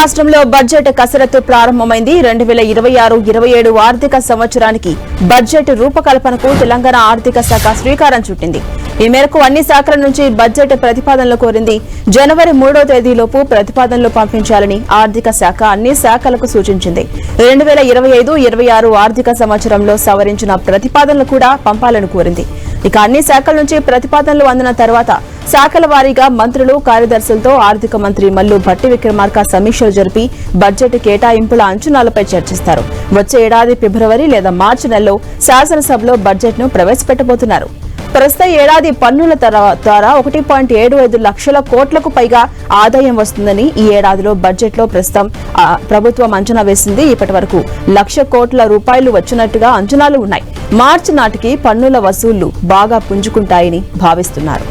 రాష్ట్రంలో బడ్జెట్ కసరత్తు ప్రారంభమైంది. 2026-27 ఆర్థిక సంవత్సరానికి బడ్జెట్ రూపకల్పనకు తెలంగాణ ఆర్థిక శాఖ శ్రీకారం చుట్టింది. ఈ మేరకు అన్ని శాఖల నుంచి బడ్జెట్ ప్రతిపాదనలు కోరింది. జనవరి 3వ తేదీలోపు ప్రతిపాదనలు పంపించాలని ఆర్థిక శాఖ అన్ని శాఖలకు సూచించింది. 2025-26 ఆర్థిక సంవత్సరంలో సవరించిన ప్రతిపాదనలు కూడా పంపాలని కోరింది. ఇక అన్ని శాఖల నుంచి ప్రతిపాదనలు అందిన తర్వాత శాఖల వారీగా మంత్రులు, కార్యదర్శులతో ఆర్థిక మంత్రి మల్లు భట్టి విక్రమార్క సమీక్షలు జరిపి బడ్జెట్ కేటాయింపుల అంచనాలపై చర్చిస్తారు. వచ్చే ఏడాది ఫిబ్రవరి లేదా మార్చి నెలలో శాసనసభలో బడ్జెట్ ను ప్రవేశపెట్టబోతున్నారు. ప్రస్తుత ఏడాది పన్నుల ద్వారా 1.75 లక్షల కోట్లకు పైగా ఆదాయం వస్తుందని ఈ ఏడాదిలో బడ్జెట్ లో ప్రస్తుతం ప్రభుత్వం అంచనా వేసింది. ఇప్పటి వరకు 1,00,000 కోట్ల రూపాయలు వచ్చినట్టుగా అంచనాలు ఉన్నాయి. మార్చి నాటికి పన్నుల వసూళ్లు బాగా పుంజుకుంటాయని భావిస్తున్నారు.